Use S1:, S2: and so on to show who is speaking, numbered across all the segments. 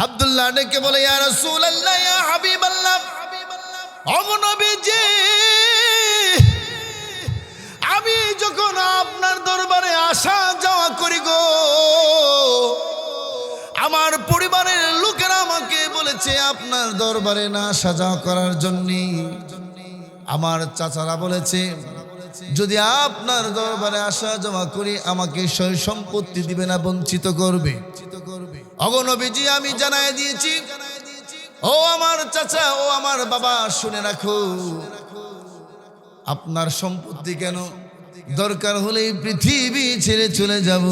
S1: আব্দুল্লাহ ডেকে বলে, ইয়া রাসূলুল্লাহ, ইয়া হাবিবাল্লাহ, ও নবীজি, আমি যখন আপনার দরবারে আসা যাওয়া করি গো, আমার পরিবারের লোকেরা আমাকে বলেছে আপনার দরবারে না আসা যাওয়া করার জন্য। আমার চাচারা বলেছে যদি আপনার দরবারে আসা যাওয়া করি আমাকে সয় সম্পত্তি দিবে না, বঞ্চিত করবে। ওগো নবীজি, আমি জানাই দিয়েছি, ও আমার চাচা, ও আমার বাবা, শুনে রাখো, আপনার সম্পত্তি কেন, দরকার হলে পৃথিবী ছেড়ে চলে যাব,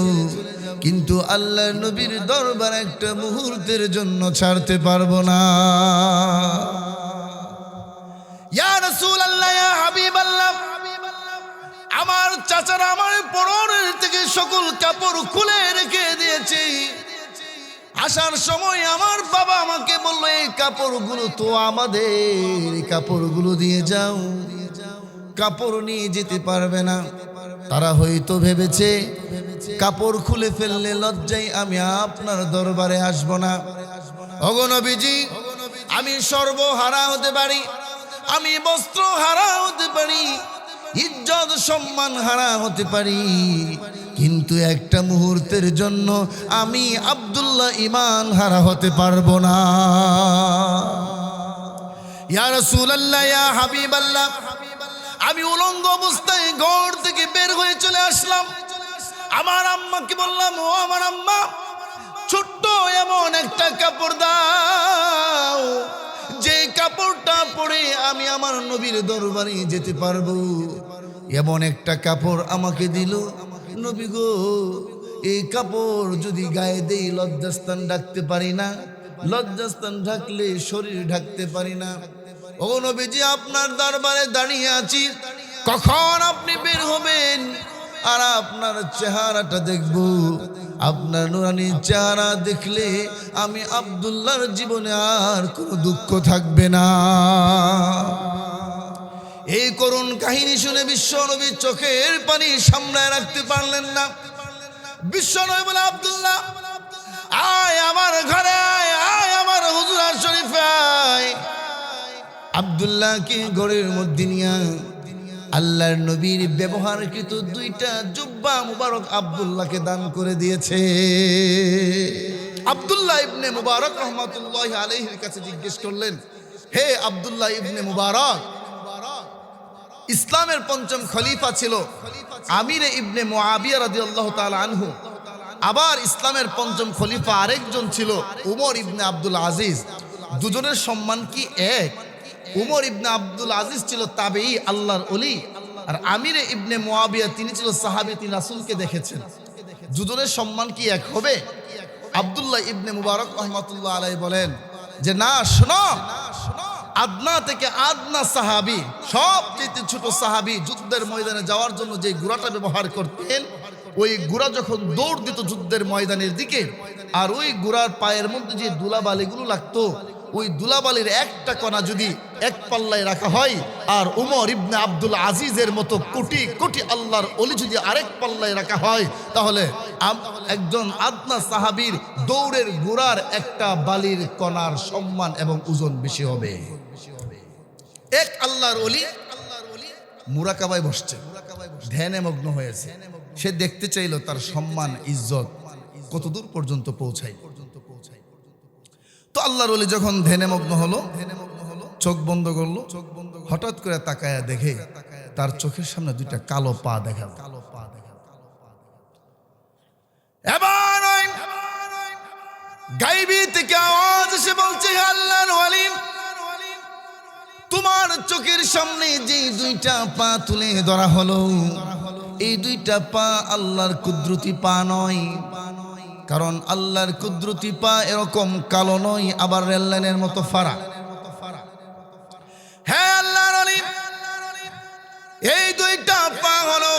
S1: কিন্তু আল্লাহর নবীর দরবার একটা মুহূর্তের জন্য ছাড়তে পারবো না। ইয়া রাসূলুল্লাহ, ইয়া হাবিবাল্লাহ, আমার চাচারা আমার পরনের থেকে সকল কাপড় খুলে রেখে দিয়েছে। আসার সময় আমার বাবা আমাকে বলল, এই কাপড়গুলো তো আমাদের, এই কাপড়গুলো দিয়ে যাও। কাপড় নিয়ে যেতে পারবে না। তারা হয়তো ভেবেছে কাপড় খুলে ফেললে লজ্জায় আমি আপনার দরবারে আসবো না। ওগো নবীজি, আমি সর্বহারা হতে পারি, আমি বস্ত্র হারা হতে পারি, ইজ্জত সম্মান হারা হতে পারি, কিন্তু একটা মুহূর্তের জন্য আমি আব্দুল্লাহ ঈমান হারা হতে পারবো না। ইয়া রাসূলুল্লাহ, ইয়া হাবিবাল্লাহ, আমি উলঙ্গ অবস্থায় ঘর থেকে বের হয়ে চলে আসলাম। আমার আম্মাকে বললাম, ও আমার আম্মা, ছোট্ট এমন একটা কাপড় দাও যে কাপড়টা পরে আমি আমার নবীর দরবারে যেতে পারবো। এমন একটা কাপড় আমাকে দিল। নবী গো, এই কাপড় যদি গায়ে দেই লজ্জাস্থান ঢাকতে পারি না, লজ্জাস্থান ঢাকলে শরীর ঢাকতে পারি না। ও নবীজি, আপনার দরবারে দাঁড়িয়ে আছি, কখন আপনি বের হবেন আর আপনার চেহারাটা দেখব। আপনার নুরানি চেহারা দেখলে আমি আব্দুল্লাহর জীবনে আর কোনো দুঃখ থাকবে না। এই করুণ কাহিনী শুনে বিশ্বনবী চোখের পানি সামলায় রাখতে পারলেন না। বিশ্বনবী বলে, আব্দুল্লাহ, আয় আমার ঘরে, আয়, আয় আমার হুজুরা শরীফে আয়। আব্দুল্লাহকে ঘরের মধ্যে নিয়ে আল্লাহর নবীর ব্যবহারকৃত দুইটা জুব্বা মুবারক আব্দুল্লাহকে দান করে দিয়েছে। আব্দুল্লাহ ইবনে মুবারক রাহমাতুল্লাহি আলাইহির কাছে জিজ্ঞেস করলেন, হে আব্দুল্লাহ ইবনে মুবারক, ইসলামের পঞ্চম খলিফা ছিল আমিরে ইবনে মুআবিয়া রাদিয়াল্লাহু তাআলা আনহু। আবার ইসলামের পঞ্চম খলিফা আরেকজন ছিল উমর ইবনে আব্দুল আজিজ। দুজনের সম্মান কি এক? উমর ইবনে আব্দুল আজিজ ছিল তাবেঈ, আল্লাহর ওলি, আর আমিরে ইবনে মুআবিয়া তিনি ছিল সাহাবী, তিনি রাসূলকে দেখেছেন। দুজনের সম্মান কি এক হবে? আব্দুল্লাহ ইবনে মুবারক রাহমাতুল্লাহ আলাইহি বলেন যে না, শোনো, আদনা থেকে আদনা সাহাবী, সবচেয়ে ছোট সাহাবী, যুদ্ধের ময়দানে যাওয়ার জন্য যে ঘোড়াটা ব্যবহার করতেন, ওই ঘোড়া যখন দৌড় দিত যুদ্ধের ময়দানের দিকে, আর ওই ঘোড়ার পায়ের মধ্যে যে ধুলাবালিগুলো লাগতো, ওই ধুলাবালির একটা কণা যদি এক পাল্লায় রাখা হয়, আর উমর ইবনে আব্দুল আজিজের মতো কোটি কোটি আল্লাহর ওলি যদি আরেক পাল্লায় রাখা হয়, তাহলে একজন আদনা সাহাবীর দৌড়ের ঘোড়ার একটা বালির কণার সম্মান এবং ওজন বেশি হবে। এক আল্লাহর ওলি মুরাকাবায় বসছে, ধ্যানে মগ্ন হয়েছে। সে দেখতে চাইল তার সম্মান ইজ্জত কতদূর পর্যন্ত পৌঁছায়। তো আল্লাহর ওলি যখন ধ্যানে মগ্ন হলো, চোখ বন্ধ করলো, হঠাৎ করে তাকায়া দেখে তার চোখের সামনে দুইটা কালো পা দেখা। এবার গায়বী থেকে আওয়াজ এসে বলছে, হে আল্লাহর ওলি, তোমার চোখের সামনে যে দুইটা পা তুলে ধরা হলো, এই দুইটা পা আল্লাহর কুদরতি পা নয়। কারণ আল্লাহর কুদরতি পা এরকম কালো নয়, আবার রেললাইনের মতো ফাড়া। হ্যাঁ আল্লাহর ওলি, এই দুইটা পা হলো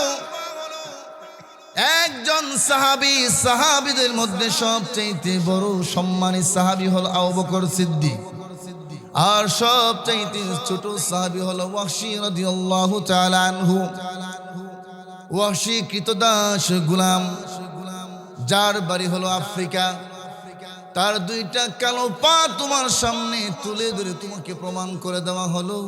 S1: একজন সাহাবী, সাহাবীদের মধ্যে সবচেয়ে বড় সম্মানী সাহাবী হলো আবু বকর সিদ্দিক, আর সবচেয়ে ছোট সাহাবী হলো ওয়াহশী রাদিয়াল্লাহু তাআলা আনহু। ওয়াহশী কৃতদাস গোলাম, যার বাড়ি হলো আফ্রিকা। তার দুইটা কালো পা তোমার সামনে তুলে ধরে তোমাকে প্রমাণ করে দেওয়া হলো,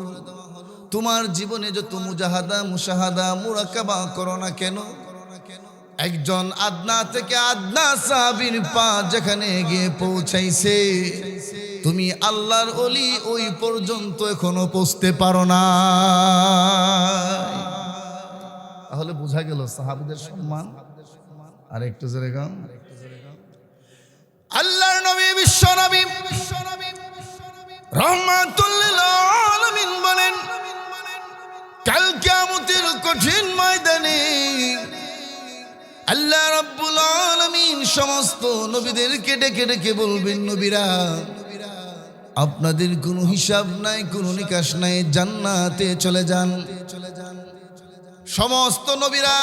S1: তোমার জীবনে যত মুজাহাদা মুশাহাদা মুরাকাবা করো না কেন, একজন আদনা থেকে আদনা সাহাবীর পা যেখানে গিয়ে পৌঁছাইছে, তুমি আল্লাহর ওলি ওই পর্যন্ত এখনো পৌঁছতে পারো না। তাহলে বোঝা গেল সাহাবীদের সম্মান। আর একটু জোরে গান। আল্লাহর নবী বিশ্ব নবী রহমাতুল লিল আলামিন বলেন, কাল কিয়ামতের কঠিন ময়দানে আল্লাহ রাব্বুল আলামিন সমস্ত নবীদেরকে ডেকে ডেকে বলবেন, নবীরা আপনাদের কোনো হিসাব নাই, কোনো নিকাশ নাই, জান্নাতে চলে যান। সমস্ত নবীরা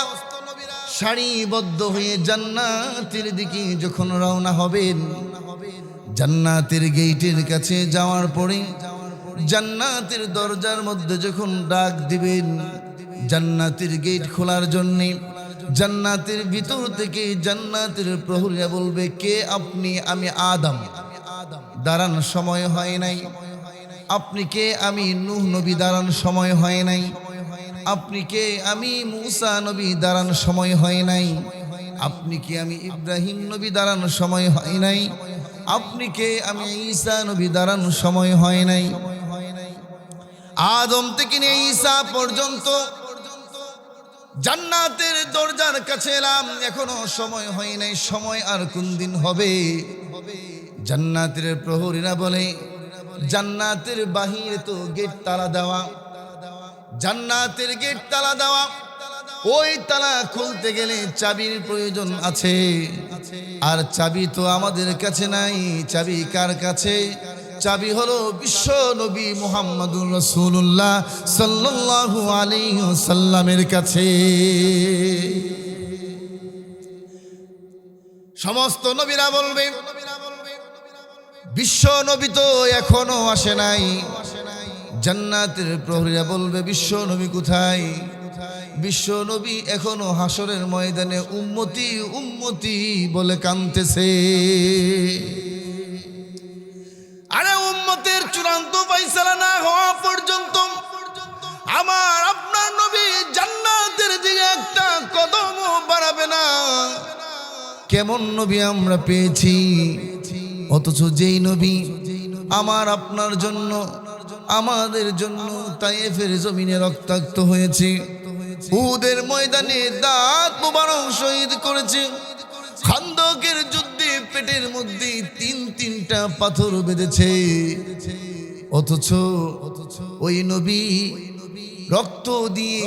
S1: সারিবদ্ধ হয়ে জান্নাতের দিকে যখন রওনা হবেন, জান্নাতের গেটের কাছে যাওয়ার পরে জান্নাতের দরজার মধ্যে যখন ডাক দিবেন জান্নাতের গেট খোলার জন্য, জান্নাতের ভিতর থেকে জান্নাতের প্রহরীরা বলবে, কে আপনি? আমি আদম। দাঁড়ানোর সময় হয় নাই। আপনি কে? আমি নূহ নবী। দাঁড়ানোর সময় হয় নাই। আপনি কে? আমি মূসা নবী। দাঁড়ানোর সময় হয় নাই। আপনি কে? আমি ইব্রাহিম নবী। দাঁড়ানোর সময় হয় নাই। আপনি কে? আমি ঈসা নবী। দাঁড়ানোর সময় হয় নাই। আদম থেকে নিয়ে ঈসা পর্যন্ত জান্নাতের দরজার কাছে এলাম, এখনো সময় হয় নাই। সময় আর কোন দিন হবে? জান্নাতের প্রহরীরা বলে, জান্নাতের বাহিরে তো গেট তালা দেওয়া, জান্নাতের গেট তালা দেওয়া, ওই তালা খুলতে গেলে চাবির প্রয়োজন আছে, আর চাবি তো আমাদের কাছে নাই। চাবি কার কাছে? চাবি হলো বিশ্ব নবী মুহাম্মদুর রাসূলুল্লাহ সাল্লাল্লাহু আলাইহি ওয়াসাল্লামের কাছে। সমস্ত নবীরা বলবে, বিশ্ব নবী তো এখনো আসে নাই। জান্নাতের প্রহরীরা বলবে, বিশ্ব নবী কোথায়? বিশ্ব নবী এখনো হাসরের ময়দানে উম্মতি উম্মতি বলে কাঁদতেছে। আরে উম্মতের চূড়ান্ত ফয়সালা না হওয়া পর্যন্ত আমার আপনার নবী জান্নাতের দিকে একটা কদমও বাড়াবে না। কেমন নবী আমরা পেয়েছি, অথচ যেই নবী আমার আপনার জন্য আমাদের জন্য তায়েফের জমিনে রক্তাক্ত হয়েছে, উহুদের ময়দানে দাঁত মুবারক শহীদ করেছে, খান্দকের যুদ্ধে পেটের মধ্যে তিনটা পাথর বেঁধেছে, অথচ ওই নবী রক্ত দিয়ে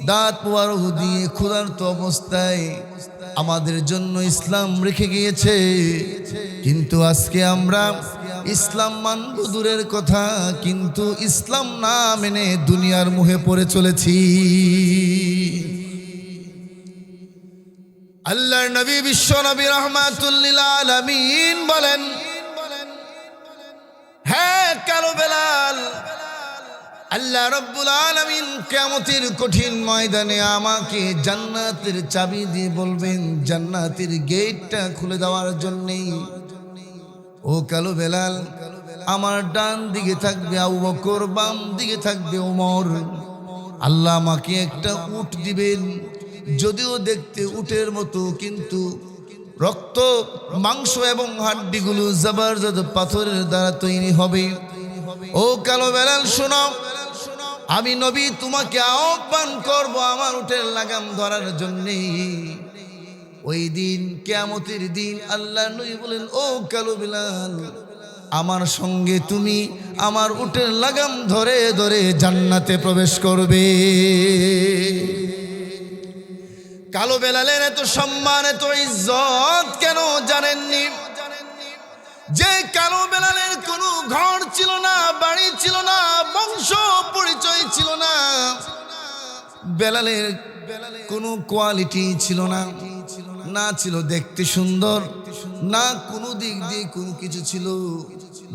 S1: দাঁত মুবারক দিয়ে ক্ষুধার্ত অবস্থায় আমাদের জন্য ইসলাম রেখে গিয়েছে। কিন্তু আজকে আমরা ইসলাম মানব দূরের কথা, কিন্তু ইসলাম না মেনে দুনিয়ার মুহে পড়ে চলেছি। আল্লাহর নবী বিশ্ব নবী রাহমাতুল লিল আলামিন বলেন, হ্যাঁ কালো বেলাল, আল্লাহ রাব্বুল আলামিন কিয়ামতের কঠিন ময়দানে আমাকে জান্নাতের চাবি দিয়ে বলবেন জান্নাতের গেটটা খুলে দেওয়ার জন্যে। ও কালো বেলাল, আমার ডান দিকে থাকবে আবু বকর, বাম দিকে থাকবে ওমর। আল্লাহ আমাকে একটা উট দিবেন, যদিও দেখতে উটের মতো, কিন্তু রক্ত মাংস এবং হাড্ডিগুলো জবরদস্ত পাথরের দ্বারা তৈরি হবে। ও কালো বেলাল শোনো, আমি নবী তোমাকে আহ্বান করব আমার উটের লাগাম ধরার জন্যে। ওই দিন কিয়ামতের দিন আল্লাহ নবী বলেন, ও কালো বেলাল, আমার সঙ্গে তুমি আমার উটের লাগাম ধরে ধরে জান্নাতে প্রবেশ করবে। কালো বেলালের এত সম্মান এত ইজ্জত কেন জানেননি? যে কালো বেলালের কোনো ঘর ছিল না, বাড়ি ছিল না, বংশ পরিচয় ছিল না, বেলালের কোনো কোয়ালিটি ছিল না, না ছিল দেখতে সুন্দর, না কোনো দিক দিয়ে কোনো কিছু ছিল।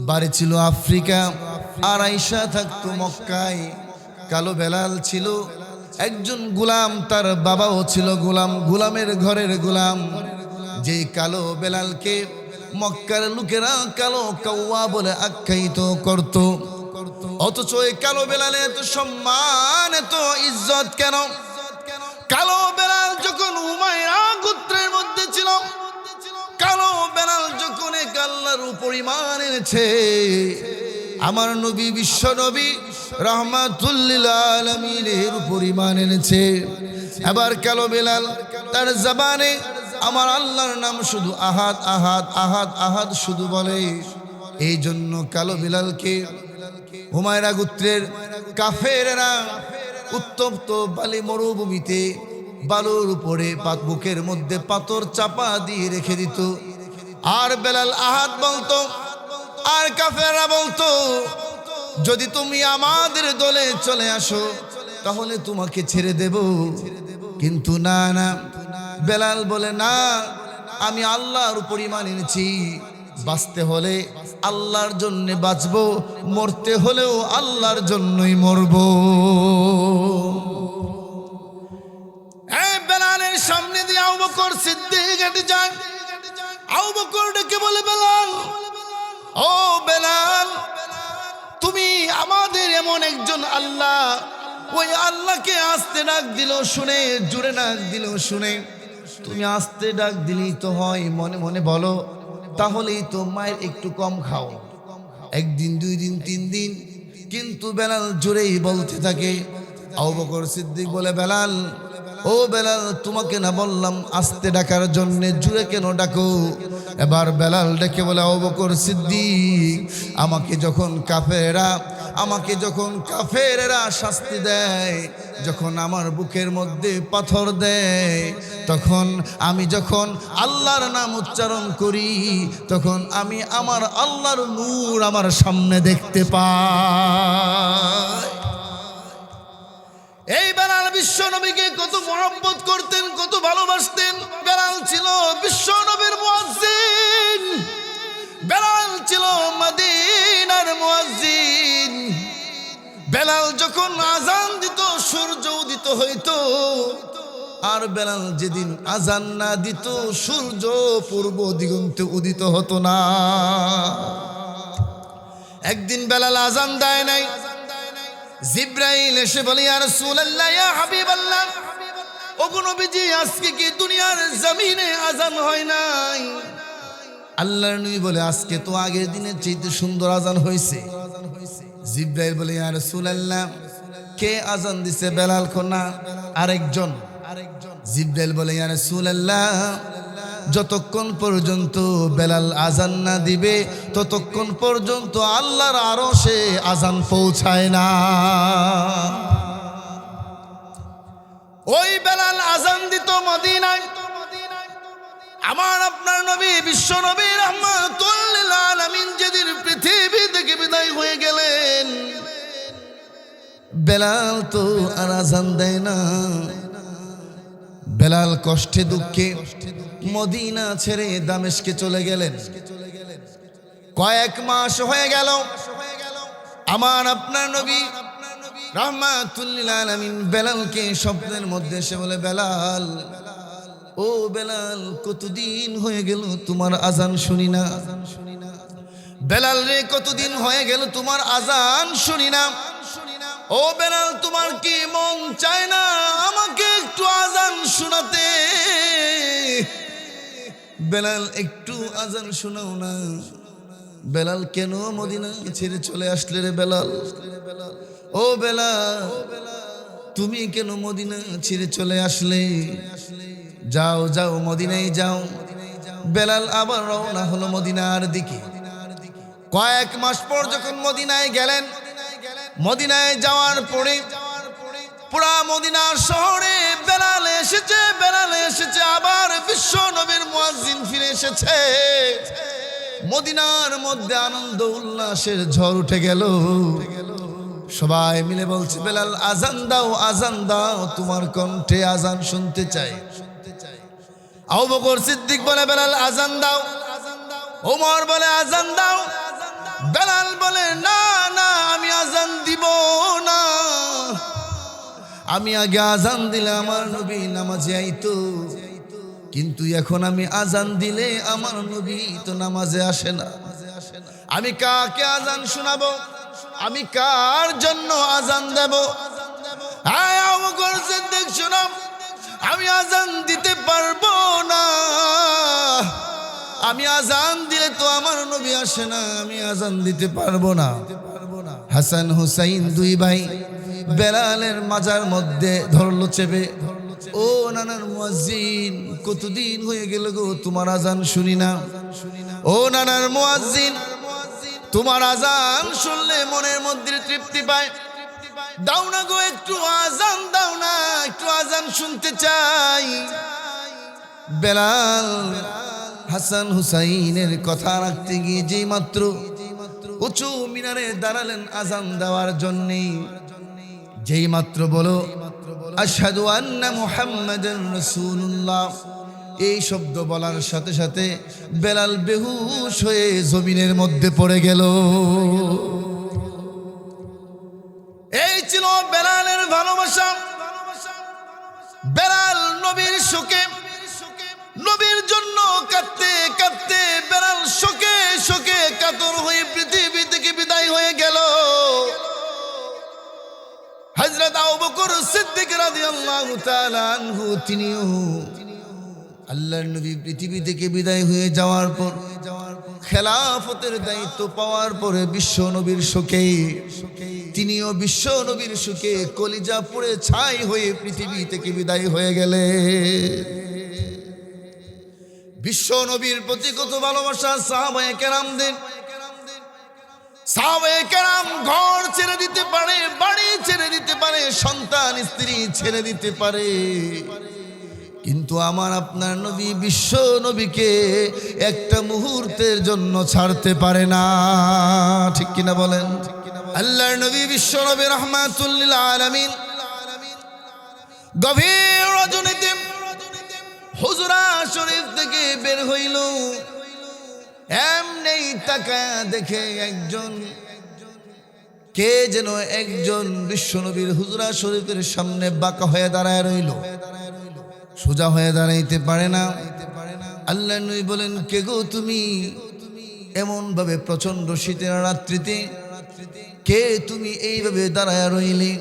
S1: বাড়ি ছিল আফ্রিকা, আর আয়েশা থাকতো মক্কায়। কালো বেলাল ছিল একজন গোলাম, তার বাবাও ছিল গোলাম, গোলামের ঘরের গোলাম। যে কালো বেলালকে মক্কার লোকেরা কালো কাউয়া বলে আখ্যায়িত করত। অথচ এই কালো বেলালে এত সম্মান, এত ইজ্জত কেন? কালো বেলাল যখন উমাইয়া গোত্রের মধ্যে ছিল, কালো বেলাল যখন এক আল্লাহর উপর ঈমান এনেছে, আমার নবী বিশ্ব নবী রাহমাতুল লিল আলামিনের উপর ঈমান এনেছে। এবার কালো বেলাল তার জবানে আমার আল্লাহর নাম শুধু আহাদ আহাদ আহাদ আহাদ শুধু বলে। এই জন্য কালো বেলালকে উমাইয়া গোত্রের কাফেররা উত্তপ্ত বালি মরুভূমিতে বালুর উপরে বুকের মধ্যে পাথর চাপা দিয়ে রেখে দিত। আর বেলাল আহাদ বলতো, আর কাফেররা বলতো, যদি তুমি আমাদের দলে চলে আসো তাহলে তোমাকে ছেড়ে দেব। কিন্তু না না, বেলাল বলে না, আমি আল্লাহর উপর ঈমান এনেছি, বাঁচতে হলে আল্লাহর জন্য বাঁচবো, মরতে হলেও আল্লাহর জন্যই মরব। এই বেলালের সামনে দিয়ে আবু বকর সিদ্দিক হেঁটে যায়। আবু বকর ডেকে বলে, বেলাল, ও বেলাল, তুমি আমাদের এমন একজন আল্লাহ, ওই আল্লাহকে আস্তে ডাক দিল শুনে, জোরে ডাক দিল শুনে, তুমি আস্তে ডাক দিলেই তো হয়, মনে মনে বলো, তাহলেই তো মায়ের একটু কম খাও। একদিন, দুই দিন, তিন দিন, কিন্তু বেলাল জোরেই বলতে থাকে। আবু বকর সিদ্দিক বলে, বেলাল, ও বেলাল, তোমাকে না বললাম আস্তে ডাকার জন্য, জুড়ে কেন ডাকো? এবার বেলাল ডেকে বলে, আবু বকর সিদ্দিক, আমাকে যখন কাফেরেরা শাস্তি দেয়, যখন আমার বুকের মধ্যে পাথর দেয়, তখন আমি যখন আল্লাহর নাম উচ্চারণ করি, তখন আমি আমার আল্লাহর নূর আমার সামনে দেখতে পাই। এই বেলাল বিশ্ব নবীকে কত মহব্বত করতেন, কত ভালোবাসতেন। বেলাল ছিল বিশ্ব নবীর মুয়াজ্জিন, বেলাল ছিল মদিনার মুয়াজ্জিন। বেলাল যখন আজান দিত সূর্য উদিত হইত, আর বেলাল যেদিন আজান না দিত সূর্য পূর্ব দিগন্তে উদিত হতো না। একদিন বেলাল আজান দেয় নাই, জিব্রাইল এসে বলে, ইয়া রাসূলুল্লাহ, ইয়া হাবিবাল্লাহ, ওগো নবীজি, আজকে কি দুনিয়ার জমিনে আজান হয় নাই? আল্লাহর নবী বলে, আজকে তো আগের দিনের চেয়ে সুন্দর আজান হয়েছে। জিব্রাইল বলে, ইয়া রাসূলুল্লাহ, কে আজান দিছে? বেলাল না আরেকজন? জিব্রাইল বলে, ইয়া রাসূলুল্লাহ, যতক্ষণ পর্যন্ত বেলাল আজান না দিবে ততক্ষণ পর্যন্ত আল্লাহর আরশে আজান পৌঁছায় না। ওই বেলাল আজান দিত মদিনায়। আমার আপনার নবী বিশ্ব নবী রাহমাতুল লিল আলামিন যেদিন পৃথিবী থেকে বিদায় হয়ে গেলেন, বেলাল তো আর আজান দেয় না। বেলাল কষ্টে দুঃখে মদিনা ছেড়ে দামেস্কে চলে গেলেন। কয়েক মাস হয়ে গেল। আমার আপনার নবী রাহমাতুল লিল আলামিন বেলালকে স্বপ্নের মধ্যে এসে বলে, বেলাল, ও বেলাল, কতদিন হয়ে গেল তোমার আজান শুনি না। বেলাল রে, কতদিন হয়ে গেল তোমার আজান শুনি না। ও বেলাল, তোমার কি মন চায় না আমাকে একটু আজান শোনাতে? বেলাল, একটু আজান শোনাও না। বেলাল, কেন মদিনা ছেড়ে চলে আসলে রে বেলাল? ও বেলাল, তুমি কেন মদিনা ছেড়ে চলে আসলে? যাও যাও, মদিনায় যাও। বেলাল আবার রওনা হলো মদিনার দিকে। কয়েক মাস পর যখন মদিনায় গেলেন, মদিনায় যাওয়ার পরে পুরা মদিনার শহরে বেলাল এসেছে, আবার বিশ্ব নবীর মুয়াজ্জিন ফিরে এসেছে। মদিনার মধ্যে আনন্দ উল্লাসের ঝড় উঠে গেল। সবাই মিলে বলছে, বেলাল, আজান দাও, আজান দাও, তোমার কণ্ঠে আজান শুনতে চাই। আবু বকর সিদ্দিক বলে, বেলাল, আজান দাও। ওমর বলে, আজান দাও। বেলাল বলে, না না, আমি আজান দিব না। আমি আগে আজান দিলে আমার নবী নামাজে আইতো, কিন্তু এখন আমি আজান দিলে আমার নবী তো নামাজে আসে না। আমি কাকে আজান শোনাবো? আমি কার জন্য আজান দেব? আয় আবু বকর সিদ্দিক শোনো, আমি আজান দিতে পারবো না। আমি আজান দিলে তো আমার নবী আসে না, আমি আজান দিতে পারবো না। হাসান হুসাইন দুই ভাই বেলালের মাজার মধ্যে ধরলো চেপে, ও নানার মুয়াজ্জিন, কতদিন হয়ে গেল গো তোমার আজান শুনি না। ও নানার মুয়াজ্জিন, তোমার আজান শুনলে মনের মধ্যে তৃপ্তি পায়, দাও না গো একটু আজান দাও না, একটু আজান শুনতে চাই। বেলাল হাসান হুসাইনের কথা রাখতে গিয়ে যেই মাত্র উঁচু মিনারে দাঁড়ালেন আজান দেওয়ার জন্য, যেই মাত্র বলো আশহাদু আন্না মুহাম্মাদান রাসূলুল্লাহ, এই শব্দ বলার সাথে সাথে বেলাল বেহুশ হয়ে জমিনের মধ্যে পড়ে গেল। এই ছিল বেলালের ভালোবাসা। বেলাল নবীর শোকে, নবীর জন্য কাঁদতে কাঁদতে বেলাল শোকে শোকে কাতর হয়ে পৃথিবী থেকে বিদায় হয়ে গেল। হযরত আবু বকর সিদ্দিক রাদিয়াল্লাহু তাআলা আনহু তিনিও আল্লাহর নবী পৃথিবী থেকে বিদায় হয়ে যাওয়ার পর, খেলাফতের দায়িত্ব পাওয়ার পরে বিশ্ব নবীর শোকে, তিনিও বিশ্ব নবীর শোকে কলিজা পুড়ে ছাই হয়ে পৃথিবী থেকে বিদায় হয়ে গেলে। বিশ্ব নবীর প্রতি কত ভালোবাসা সাহাবায়ে কেরামদের। সাহাবায়ে কেরাম ঘর ছেড়ে দিতে পারে, বাড়ি ছেড়ে দিতে পারে, সন্তান স্ত্রী ছেড়ে দিতে পারে, কিন্তু আমার আপনার নবী বিশ্ব নবীকে একটা মুহূর্তের জন্য ছাড়তে পারে না। ঠিক কিনা বলেন? আল্লাহর নবী বিশ্ব নবী রাহমাতুল লিল আলামিন গভীর রজনীতে হুজরা শরীফ থেকে বের হইল। এমনি তাকায়া দেখে একজন, কে যেন একজন বিশ্বনবীর হুজরা শরীফের সামনে বাঁকা হয়ে দাঁড়ায় রইল, সোজা হয়ে দাঁড়াইতে পারে না। আল্লাহর নবী বলেন, কে গো তুমি? এমন ভাবে প্রচন্ড শীতের রাত্রিতে কে তুমি এইভাবে দাঁড়ায় রইলে?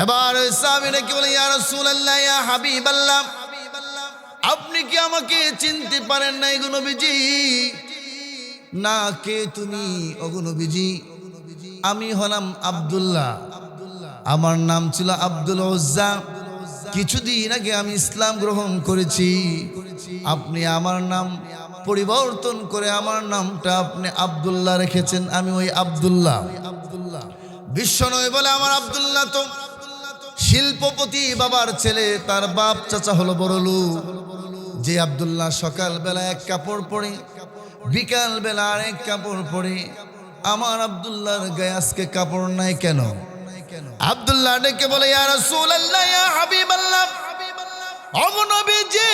S1: এবার সাহাবীরা কি বলে, ইয়া রাসূলুল্লাহ, ইয়া হাবিবাল্লাহ, আপনি কি আমাকে চিনতে পারেন না গো নবীজি? না, কে তুমি? ওগো নবীজি, আমি হলাম আব্দুল্লাহ, আমার নাম ছিল আব্দুল উজ্জা। কিছুদিন আগে আমি ইসলাম গ্রহণ করেছি, আপনি আমার নাম পরিবর্তন করে আমার নামটা আপনি আব্দুল্লাহ রেখেছেন, আমি ওই আব্দুল্লাহ। বিশ্বনবী বলে, আমার আব্দুল্লাহ তো শিল্পপতি বাবার ছেলে, তার বাপ চাচা হলো বড়লোক। যে আব্দুল্লাহ সকাল বেলা এক কাপড় পরে, বিকাল বেলা আরেক কাপড় পরে, আমার আব্দুল্লাহর গায়ে আজকে কাপড় নাই কেন? আব্দুল্লাহ ডেকে বলে, ইয়া রাসূলুল্লাহ, ইয়া হাবিবাল্লাহ, ওগো নবীজি,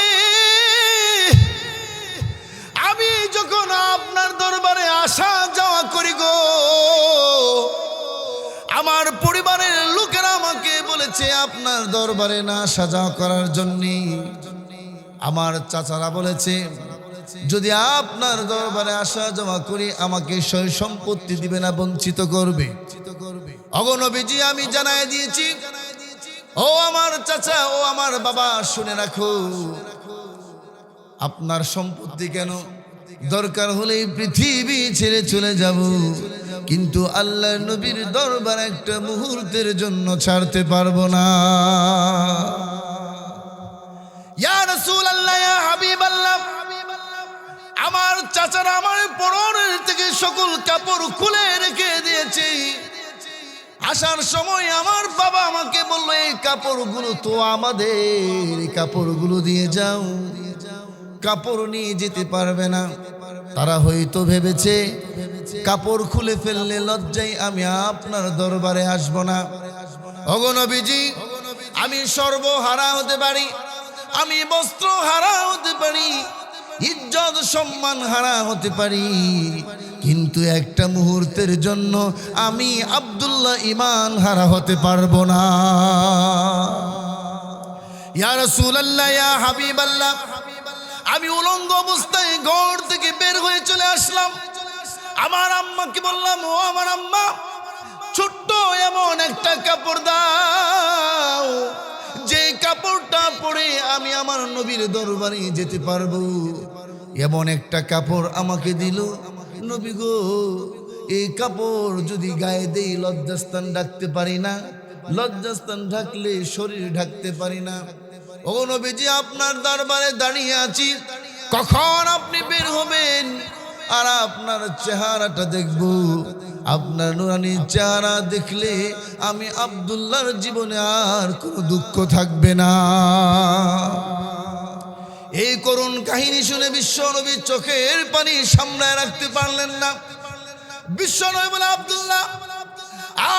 S1: আমি যখন আপনার দরবারে আসা যাওয়া করি গো, আমার পরিবারের লোকেরা আমাকে বলেছে আপনার দরবারে না আসা যাওয়া করার জন্য। আমার চাচারা বলেছে যদি আপনার দরবারে আসা যাওয়া করি আমাকে সয় সম্পত্তি দিবে না, বঞ্চিত করবে। ওগো নবীজি, আমি জানাই দিয়েছি, ও আমার চাচা, ও আমার বাবা, শুনে রাখো, আপনার সম্পত্তি কেন, দরকার হলে পৃথিবী ছেড়ে চলে যাব, কিন্তু আল্লাহর নবীর দরবার একটা মুহূর্তের জন্য ছাড়তে পারবো না। ইয়া রাসূলুল্লাহ, ইয়া হাবিবাল্লাহ, আমার চাচারা আমার পরনের থেকে সকল কাপড় খুলে রেখে দিয়েছে। আসার সময় আমার বাবা আমাকে বলল, এই কাপড়গুলো তো আমাদের, এই কাপড়গুলো দিয়ে যাও। কাপড় নিয়ে যেতে পারবে না। তারা হয়তো ভেবেছে কাপড় খুলে ফেললে লজ্জায় আমি আপনার দরবারে আসবো না। ওগো নবীজি, আমি সর্বহারা হতে পারি, আমি বস্ত্র হারা হতে পারি, ইজ্জত সম্মান হারা হতে পারি, কিন্তু একটা মুহূর্তের জন্য আমি আব্দুল্লাহ ঈমান হারা হতে পারবো না। ইয়া রাসূলুল্লাহ, ইয়া হাবিবাল্লাহ, আমি উলঙ্গ অবস্থায় ঘর থেকে বের হয়ে চলে আসলাম। আমার আম্মাকে বললাম, ও আমার আম্মা, ছোট্ট এমন একটা কাপড় দাও, যে কাপড়টা পরে আমি আমার নবীর দরবারে যেতে পারবো। এমন একটা কাপড় আমাকে দিল। নবী গো, এই কাপড় যদি গায়ে দেই লজ্জাস্থান ঢাকতে পারি না, লজ্জাস্থান ঢাকলে শরীর ঢাকতে পারি না। ও নবীজি, আপনার দরবারে দাঁড়িয়ে আছি, কখন আপনি বের হবেন আর আপনার চেহারাটা দেখব। আপনার নুরানি চেহারা দেখলে আমি আব্দুল্লাহর জীবনে আর কোনো দুঃখ থাকবে না। এই করুণ কাহিনী শুনে বিশ্বনবী চোখের পানি সামলায় রাখতে পারলেন না। বিশ্বনবী বলে, আব্দুল্লাহ,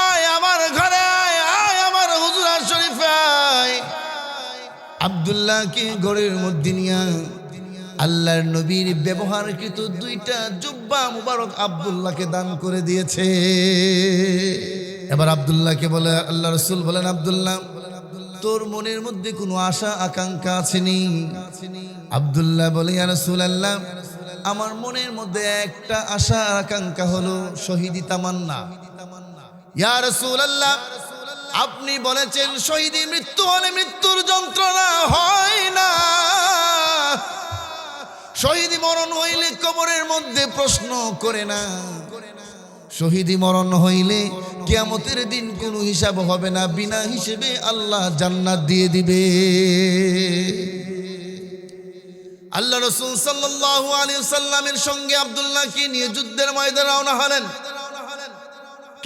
S1: আয় আমার ঘরে, আয় আয় আমার হুজরা শরীফে আয়। আব্দুল্লাহকে ঘরের মধ্যে নিয়ে আল্লাহর নবীর ব্যবহারকৃত দুইটা জুব্বা মুবারক আব্দুল্লাহকে দান করে দিয়েছে। এবার আব্দুল্লাহকে বলে, আল্লাহ রাসূল বলেন, আব্দুল্লাহ, তোর মনের মধ্যে কোনো আশা আকাঙ্ক্ষা আছেনি? আব্দুল্লাহ বলে, ইয়া রাসূলুল্লাহ, আমার মনের মধ্যে একটা আশা আকাঙ্ক্ষা হলো শহীদি তামান্না। ইয়া রাসূলুল্লাহ, আপনি বলেছেন শহীদি মৃত্যু হলে মৃত্যুর যন্ত্রণা হয় না, শহীদি মরণ হইলে কবরের মধ্যে প্রশ্ন করে না, শহীদি মরণ হইলে কিয়ামতের দিন কোনো হিসাব হবে না, বিনা হিসেবে আল্লাহ জান্নাত দিয়ে দিবে। আল্লাহ রাসূল সাল্লাল্লাহু আলাইহি ওয়াসাল্লামের সঙ্গে আব্দুল্লাহকে নিয়ে যুদ্ধের ময়দানে রওনা হলেন।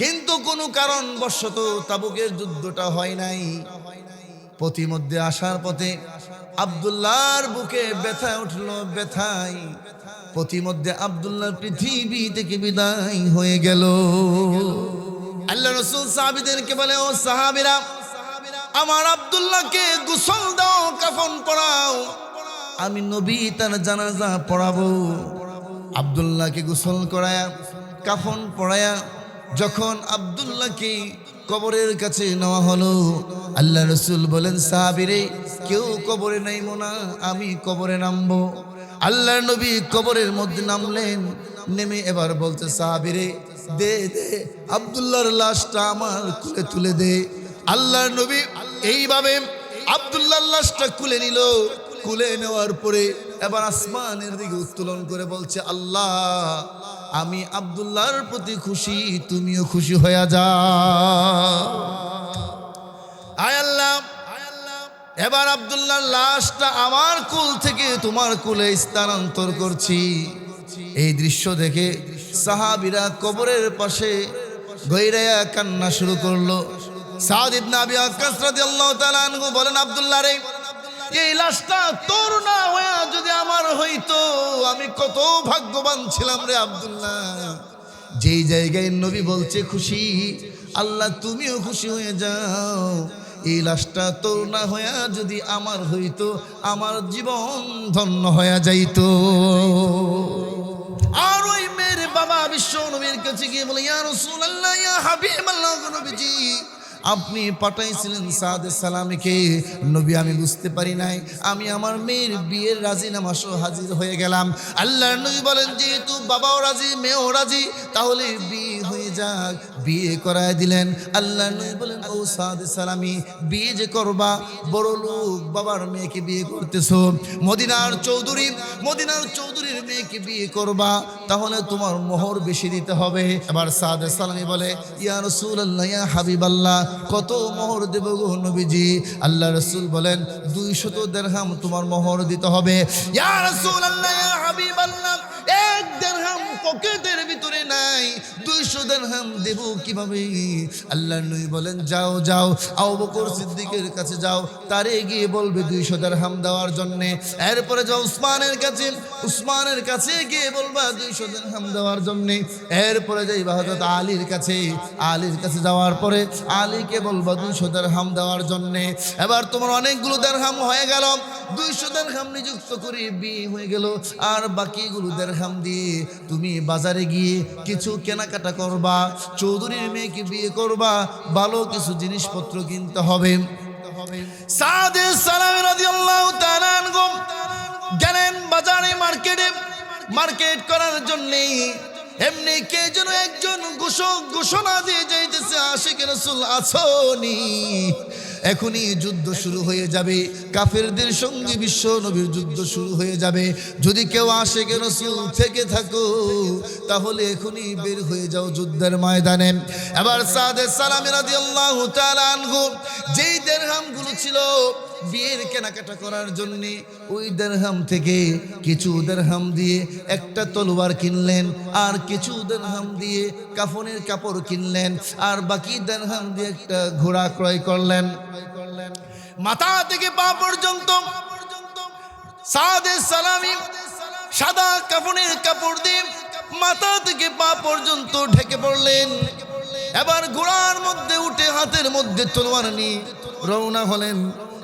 S1: কিন্তু কোনো কারণবশত তাবুকের যুদ্ধটা হয় নাই। পথিমধ্যে আসার পথে আব্দুল্লাহর বুকে ব্যথা উঠল, ব্যথায় পথিমধ্যে আব্দুল্লাহ পৃথিবী থেকে বিদায় হয়ে গেল। আল্লাহ রাসূল সাহাবীদেরকে বলে, ও সাহাবীরা, আমার আব্দুল্লাহকে গোসল দাও, কাফন পরাও, আমি নবী তার জানাজা পড়াবো। আব্দুল্লাহকে গোসল করায়া কাফন পরায়া যখন আব্দুল্লাহকে কবরের কাছে নেওয়া হলো, আল্লাহ রাসূল বলেন, সাহাবীরে, কেউ কবরে নাইমো না, আমি কবরে নামবো। আল্লাহর নবী কবরের মধ্যে নামলেন। নেমে এবার বলছে, সাহাবীরে, দে দে আব্দুল্লাহর লাশটা আমার কুলে তুলে দে। আল্লাহর নবী এইভাবে আব্দুল্লাহর লাশটা কুলে নিল। কুলে নেওয়ার পরে এবার আসমানের দিকে উত্তোলন করে বলছে, আল্লাহ, আমি আব্দুল্লাহর প্রতি খুশি, তুমিও খুশি হয়ে যাও। আয় আল্লাহ, এবার আব্দুল্লাহর লাশটা আমার কুল থেকে তোমার কুলে স্থানান্তর করছি। এই দৃশ্য দেখে সাহাবীরা কবরের পাশে গইরায়া কান্না শুরু করলো। সাদ ইবনে আবি ওয়াক্কাস রাদিয়াল্লাহু তাআলা আনহু বলেন, আব্দুল্লাহ রে, এই লাশটা তোর না হয়ে যদি আমার হইতো, আমি কত ভাগ্যবান ছিলাম রে আব্দুল্লাহ। যেই জায়গায় নবী বলছে খুশি, আল্লাহ তুমিও খুশি হয়ে যাও। এই লাশটা তোর না হয়ে যদি আমার হইতো, আমার জীবন ধন্য হয়ে যাইতো। আর ওই মেয়ের বাবা বিশ্ব নবীর কাছে গিয়ে বলে, ইয়া রাসূলুল্লাহ, ইয়া হাবিবাল্লাহ, নবীজি, আপনি পাঠাইছিলেন সাদ সালামীকে। নবী, আমি বুঝতে পারি নাই, আমি আমার মেয়ের বিয়ের রাজিনামা সহ হাজির হয়ে গেলাম। আল্লাহর নবী বলেন, যেহেতু বাবাও রাজি, মেয়েও রাজি, তাহলে বিয়ে হয়ে যাক। বিয়ে করায় দিলেন। আল্লাহর নবী বলেন, ও সাদ সালামী, বিয়ে যে করবা, বড় লোক বাবার মেয়েকে বিয়ে করতেছো, মদিনার চৌধুরীর মেয়েকে বিয়ে করবা, তাহলে তোমার মোহর বেশি দিতে হবে। এবার সাদ সালামী বলে, ইয়া রাসূলুল্লাহ, ইয়া হাবিবাল্লাহ, কত মোহর দেব গো নবীজি? আল্লাহ রাসূল বলেন, 200 দিরহাম তোমার মোহর দিতে হবে। ইয়া রাসূলুল্লাহ, ইয়া হাবিবাল্লাহ, 1 দিরহাম পকেটের ভিতরে নাই, 200 দিরহাম দেব কিভাবে? আল্লাহর নবী বলেন, যাও যাও, আবু বকর সিদ্দিকের কাছে যাও, তারে গিয়ে বলবে 200 দিরহাম দেওয়ার জন্য। এরপরে যাও উসমানের কাছে গিয়ে বলবা 200 দিরহাম দেওয়ার জন্য। এরপরে যাইবা হযরত আলীর কাছে যাওয়ার পরে আলীকে বলবা 200 দিরহাম দেওয়ার জন্য। এবার তোমার অনেকগুলো দিরহাম হয়ে গেল, 200 দিরহাম নিযুক্ত করে বিয়ে হয়ে গেল। আর বাকিগুলো দিরহাম দিয়ে তুমি বাজারে গিয়ে কিছু কেনাকাটা করবা, চৌধুরীর মেয়েকে বিয়ে করবা, ভালো কিছু জিনিসপত্র কিনতে হবে। সাদ সালামি রাদিয়াল্লাহু তাআলা আনহু গেলেন বাজারে মার্কেট করার জন্য। এমনি কে যেন একজন ঘোষণা দিয়ে যাইতেছে, আশিকে রাসূল আসোনি, এখনই যুদ্ধ শুরু হয়ে যাবে, কাফেরদের সঙ্গে বিশ্ব নবীর যুদ্ধ শুরু হয়ে যাবে। যদি কেউ আশিকে রাসূল থেকে থাকো তাহলে এখনই বের হয়ে যাও যুদ্ধের ময়দানে। এবার সাদে সালামি রাদিয়াল্লাহু তাআলা আনহু যেই দিরহামগুলো ছিল বিয়ের কেনাকাটা করার জন্য, ওই দিরহাম থেকে কিছু দিরহাম দিয়ে একটা তলোয়ার কিনলেন, আর কিছু দিরহাম দিয়ে কাফনের কাপড় কিনলেন, আর বাকি দিরহাম দিয়ে একটা ঘোড়া ক্রয় করলেন। মাথা থেকে পা পর্যন্ত সাদে সালামি সাদা কাফনের কাপড় দিয়ে মাথা থেকে পা পর্যন্ত ঢেকে পড়লেন। এবার ঘোড়ার মধ্যে উঠে হাতের মধ্যে তলোয়ার নিয়ে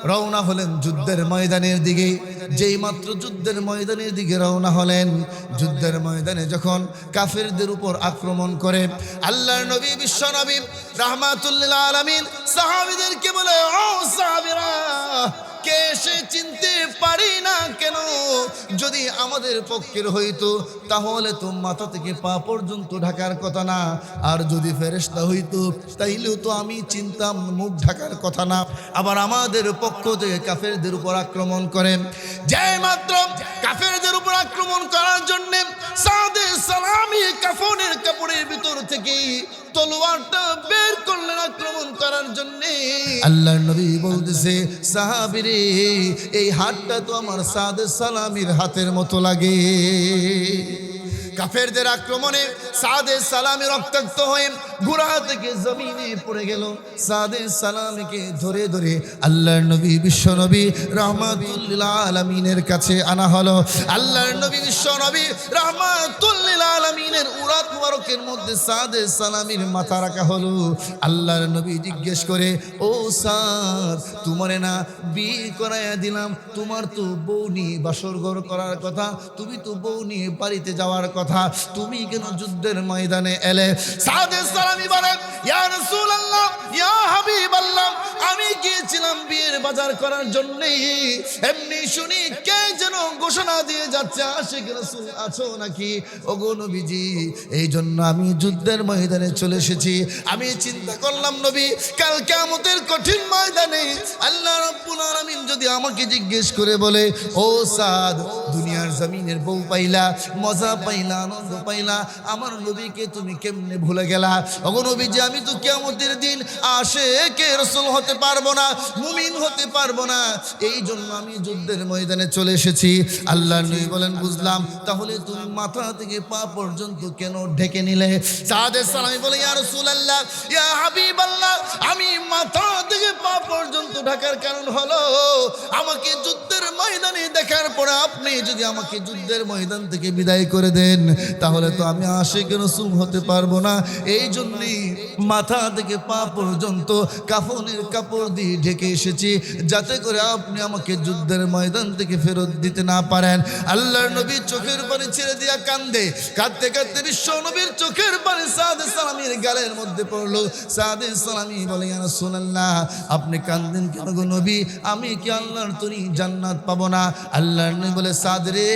S1: রওনা হলেন যুদ্ধের ময়দানের দিকে। যেই মাত্র যুদ্ধের ময়দানের দিকে রওনা হলেন, যুদ্ধের ময়দানে যখন কাফেরদের উপর আক্রমণ করে, আল্লাহর নবী বিশ্ব নবী রাহমাতুল লিল আলামিন সাহাবীদেরকে বলে, ও সাহাবীরা, কে সে চিনতে পারি না কেন? যদি আমাদের পক্ষের হইতো তাহলে তো মাথা থেকে পা পর্যন্ত ঢাকার কথা না, আর যদি ফেরেশতা হইতো তাইলেও তো আমি চিনতাম মুখ ঢাকার কথা না। আবার আমাদের পক্ষ থেকে কাফেরদের উপর আক্রমণ করেন। যে মাত্র কাফেরদের উপর আক্রমণ করার জন্য সাদে সালামি কাফনের কাপড়ের ভিতর থেকে তলোয়ারটা বের করলেন আক্রমণ করার জন্য। আল্লাহর নবী বলতেছে, সাহাবীরে, এই হাতটা তো আমার সাদে সালামির হাতের মতো লাগে। কাফেরদের আক্রমণে সাদে সালামি রক্তাক্ত হয়ে ঘোড়া থেকে জমিনে পড়ে গেল। সাদে সালামিকে ধরে ধরে আল্লাহর নবী বিশ্ব নবী রাহমাতুল লিল আলামিনের কাছে আনা হলো। আল্লাহর নবী বিশ্ব নবী রাহমাতুল লিল আলামিনের উরাত মুবারকের মধ্যে সাদে সালামির মাথা রাখা হলো। আল্লাহর নবী জিজ্ঞেস করে, ও সাদ, তোমারে না বিয়ে করাইয়া দিলাম, তোমার তো বউ নিয়ে বাসরঘর করার কথা, তুমি তো বউ নিয়ে বাড়িতে যাওয়ার কথা, তুমি কেন যুদ্ধের ময়দানে এলে? সাদে সালামি বলে, ইয়া রাসূলুল্লাহ, ইয়া হাবিবাল্লাহ, আমি গিয়েছিলাম বিয়ের বাজার করার জন্য, এমনি শুনি কে যেন ঘোষণা দিয়ে যাচ্ছে, আশিক রাসূল আছো নাকি? ওগো নবীজি, এই জন্য আমি যুদ্ধের ময়দানে চলে এসেছি। আমি চিন্তা করলাম নবী, কাল কিয়ামতের কঠিন ময়দানে আল্লাহ রাব্বুল আলামিন যদি আমাকে জিজ্ঞেস করে বলে, ও সাদ, দুনিয়ার জমিনের বউ পাইলা, মজা পাইলা, আনন্দ পাইলা, আমার নবীকে তুমি কেমনে ভুলে গেলা? ওগো নবীজি, আমি তো কিয়ামতের দিন আশিকে রাসূল হতে পারবো না, মুমিন হতে পারবো না, এই জন্য আমি যুদ্ধের ময়দানে চলে এসেছি। আল্লাহর নবী বলেন, বুঝলাম, তাহলে তুমি মাথা থেকে পা পর্যন্ত কেন ঢেকে নিলে? সাদে সালামি বলে, ইয়া রাসূলুল্লাহ, ইয়া হাবিবাল্লাহ, আমি মাথা থেকে পা পর্যন্ত ঢাকার কারণ হলো, আমাকে যুদ্ধের ময়দানে দেখার পরে আপনি যদি আমাকে যুদ্ধের ময়দান থেকে বিদায় করে দেন তাহলে তো আমি আশিক রাসূল হতে পারবো না, এই জন্যই মাথা থেকে পা পর্যন্ত কাফনের কাপড় দিয়ে ঢেকে এসেছি, যাতে করে আপনি আমাকে যুদ্ধের ময়দান থেকে ফেরত দিতে না পারেন। আল্লাহর নবী চোখের পানি ছেড়ে দিয়া কাঁদতে কাঁদতে বিশ্ব নবীর চোখের পানি সাদে সালামির গালের মধ্যে পড়লো। সাদে সালামি বলে, ইয়া রাসূলুল্লাহ, আপনি কাঁদেন কেন গো নবী? আমি কি আল্লাহর তরি জান্নাত পাবো না? আল্লাহর নবী বলে, সাদ রে,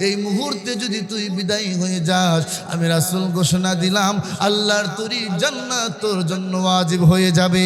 S1: এই মুহূর্তে যদি তুই বিদায় হয়ে যাস, আমি রাসূল ঘোষণা দিলাম আল্লাহর তরি জান্নাত তোর জন্য ওয়াজিব হয়ে যাবে।